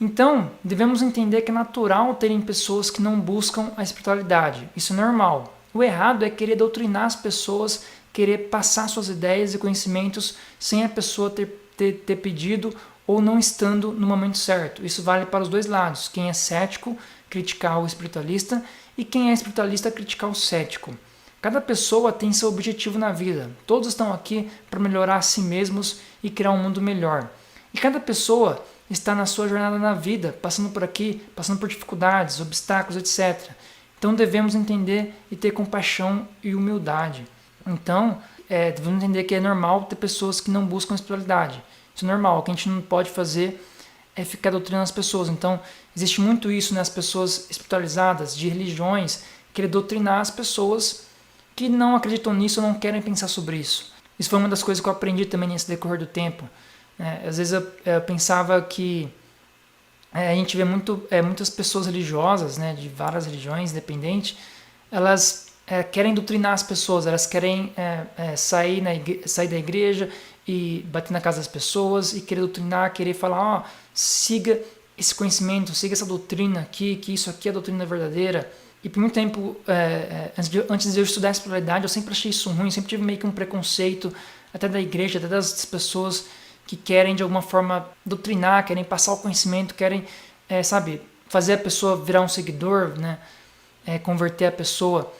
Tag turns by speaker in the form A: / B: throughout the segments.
A: Então, devemos entender que é natural terem pessoas que não buscam a espiritualidade. Isso é normal. O errado é querer doutrinar as pessoas, querer passar suas ideias e conhecimentos sem a pessoa ter pedido ou não estando no momento certo. Isso vale para os dois lados. Quem é cético, criticar o espiritualista, e quem é espiritualista, criticar o cético. Cada pessoa tem seu objetivo na vida. Todos estão aqui para melhorar a si mesmos e criar um mundo melhor. E cada pessoa está na sua jornada na vida, passando por aqui, passando por dificuldades, obstáculos, etc. Então devemos entender e ter compaixão e humildade. Então, devemos entender que é normal ter pessoas que não buscam espiritualidade. Isso é normal. O que a gente não pode fazer é ficar doutrinando as pessoas. Então, existe muito isso nas pessoas espiritualizadas, de religiões, querer doutrinar as pessoas que não acreditam nisso ou não querem pensar sobre isso. Isso foi uma das coisas que eu aprendi também nesse decorrer do tempo. Às vezes eu pensava que a gente vê muitas pessoas religiosas, né, de várias religiões, independente, elas querem doutrinar as pessoas, elas querem sair da igreja e bater na casa das pessoas e querer doutrinar, querer falar, siga esse conhecimento, siga essa doutrina aqui, que isso aqui é a doutrina verdadeira. E por muito tempo, antes de eu estudar a espiritualidade, eu sempre achei isso ruim, sempre tive meio que um preconceito, até da igreja, até das pessoas que querem de alguma forma doutrinar, querem passar o conhecimento, querem, fazer a pessoa virar um seguidor, né? Converter a pessoa.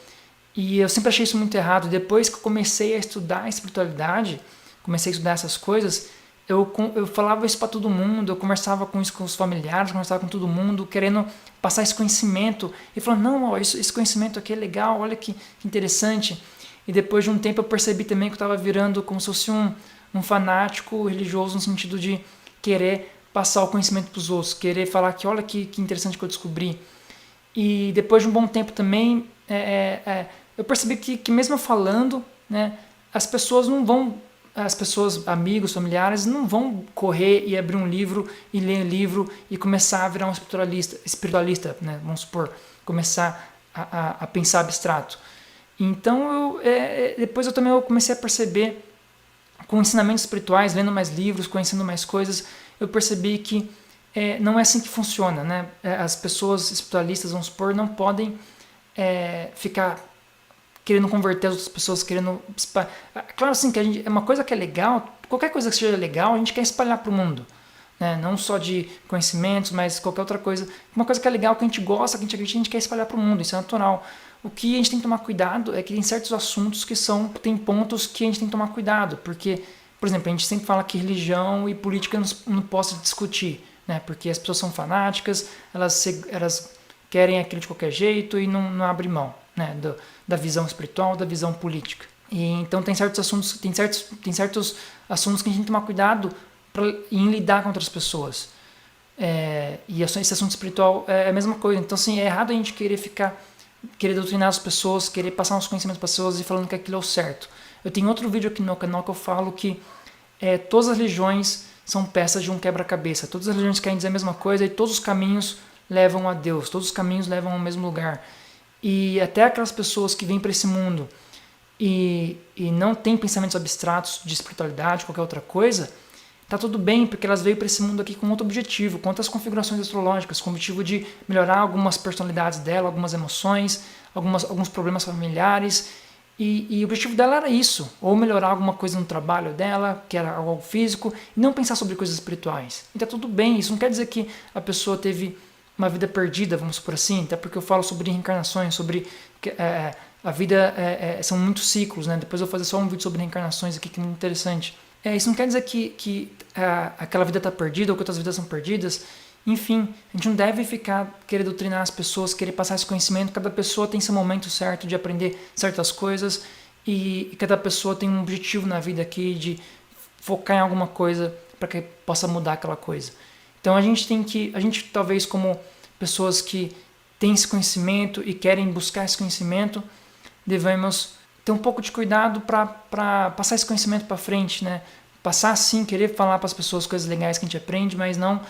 A: E eu sempre achei isso muito errado. Depois que eu comecei a estudar a espiritualidade, comecei a estudar essas coisas, eu falava isso para todo mundo, eu conversava com isso com os familiares, conversava com todo mundo, querendo passar esse conhecimento. E falando, não, esse conhecimento aqui é legal, olha que interessante. E depois de um tempo eu percebi também que eu estava virando como se fosse um fanático religioso, no sentido de querer passar o conhecimento para os outros, querer falar que olha que interessante que eu descobri. E depois de um bom tempo também, eu percebi que mesmo falando, né, as pessoas, amigos, familiares, não vão correr e abrir um livro e ler um livro e começar a virar um espiritualista, né, vamos supor, começar a pensar abstrato. Então, depois eu também comecei a perceber, com ensinamentos espirituais, lendo mais livros, conhecendo mais coisas, eu percebi que não é assim que funciona, né? As pessoas espiritualistas, vamos supor, não podem ficar querendo converter as outras pessoas, querendo... Claro, assim, que uma coisa que é legal, qualquer coisa que seja legal, a gente quer espalhar para o mundo. Né? Não só de conhecimentos, mas qualquer outra coisa. Uma coisa que é legal, que a gente gosta, que a gente acredita, a gente quer espalhar para o mundo, isso é natural. O que a gente tem que tomar cuidado é que tem certos assuntos tem pontos que a gente tem que tomar cuidado, porque, por exemplo, a gente sempre fala que religião e política não posso discutir, né? Porque as pessoas são fanáticas, elas querem aquilo de qualquer jeito e não abrem mão, né? Da visão espiritual, da visão política. E então tem certos assuntos que a gente tem que tomar cuidado em lidar com outras pessoas. E esse assunto espiritual é a mesma coisa. Então, assim, é errado a gente querer doutrinar as pessoas, querer passar uns conhecimentos para as pessoas e falando que aquilo é o certo. Eu tenho outro vídeo aqui no canal que eu falo que todas as religiões são peças de um quebra-cabeça. Todas as religiões querem dizer a mesma coisa e todos os caminhos levam a Deus, todos os caminhos levam ao mesmo lugar. E até aquelas pessoas que vêm para esse mundo e não têm pensamentos abstratos de espiritualidade, qualquer outra coisa, tá tudo bem, porque elas veio para esse mundo aqui com outro objetivo, com outras configurações astrológicas, com o objetivo de melhorar algumas personalidades dela, algumas emoções, alguns problemas familiares, e o objetivo dela era isso, ou melhorar alguma coisa no trabalho dela, que era algo físico, e não pensar sobre coisas espirituais. E tá tudo bem, isso não quer dizer que a pessoa teve uma vida perdida, vamos supor assim, até porque eu falo sobre reencarnações, sobre a vida, são muitos ciclos, né? Depois eu vou fazer só um vídeo sobre reencarnações aqui, que é muito interessante. Isso não quer dizer que aquela vida está perdida ou que outras vidas são perdidas. Enfim, a gente não deve querer doutrinar as pessoas, querer passar esse conhecimento. Cada pessoa tem seu momento certo de aprender certas coisas e cada pessoa tem um objetivo na vida aqui de focar em alguma coisa para que possa mudar aquela coisa. Então a gente talvez como pessoas que têm esse conhecimento e querem buscar esse conhecimento, devemos ter um pouco de cuidado para passar esse conhecimento para frente, né? Passar sim, querer falar para as pessoas coisas legais que a gente aprende, mas não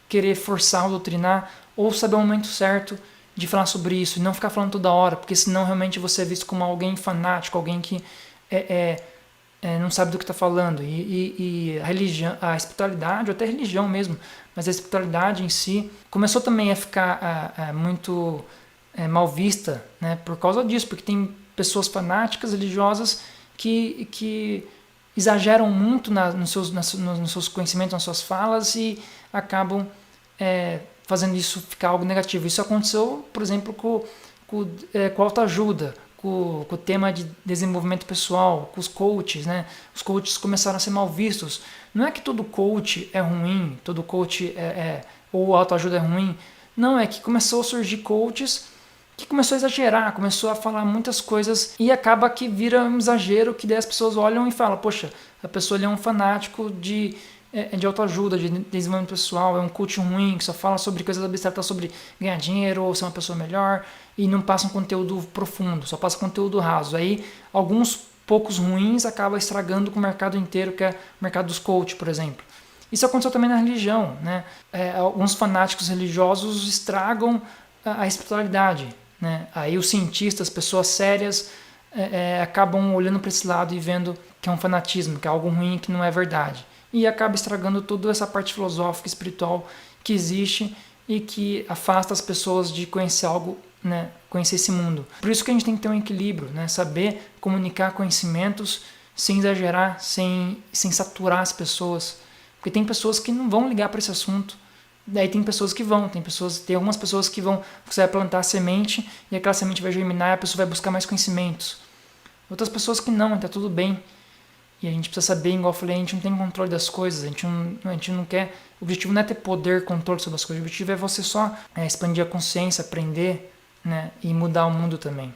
A: querer forçar ou doutrinar, ou saber o momento certo de falar sobre isso, e não ficar falando toda hora, porque senão realmente você é visto como alguém fanático, alguém que não sabe do que está falando. E a religião, a espiritualidade, ou até a religião mesmo, mas a espiritualidade em si, começou também a ficar muito mal vista, né, por causa disso, porque tem pessoas fanáticas, religiosas, que exageram muito nos seus conhecimentos, nas suas falas e acabam fazendo isso ficar algo negativo. Isso aconteceu, por exemplo, com autoajuda, com o tema de desenvolvimento pessoal, com os coaches, né? Os coaches começaram a ser mal vistos. Não é que todo coach é ruim, todo coach ou autoajuda é ruim. Não, é que começou a surgir coaches que começou a exagerar, começou a falar muitas coisas e acaba que vira um exagero que daí as pessoas olham e falam, poxa, a pessoa ali é um fanático de autoajuda, de desenvolvimento pessoal, é um coach ruim que só fala sobre coisas abstratas, sobre ganhar dinheiro ou ser uma pessoa melhor e não passa um conteúdo profundo, só passa conteúdo raso. Aí alguns poucos ruins acabam estragando com o mercado inteiro, que é o mercado dos coaches, por exemplo. Isso aconteceu também na religião, né? Alguns fanáticos religiosos estragam a espiritualidade, né? Aí os cientistas, pessoas sérias, acabam olhando para esse lado e vendo que é um fanatismo, que é algo ruim, que não é verdade. E acaba estragando toda essa parte filosófica, espiritual que existe e que afasta as pessoas de conhecer algo, né? Conhecer esse mundo. Por isso que a gente tem que ter um equilíbrio, né? Saber comunicar conhecimentos sem exagerar, sem saturar as pessoas. Porque tem pessoas que não vão ligar para esse assunto. Daí tem pessoas que vão, tem algumas pessoas que vão, você vai plantar a semente e aquela semente vai germinar e a pessoa vai buscar mais conhecimentos. Outras pessoas que não, tá tudo bem. E a gente precisa saber, igual eu falei, a gente não tem controle das coisas, a gente não quer, o objetivo não é ter poder, controle sobre as coisas, o objetivo é você só expandir a consciência, aprender, né, e mudar o mundo também.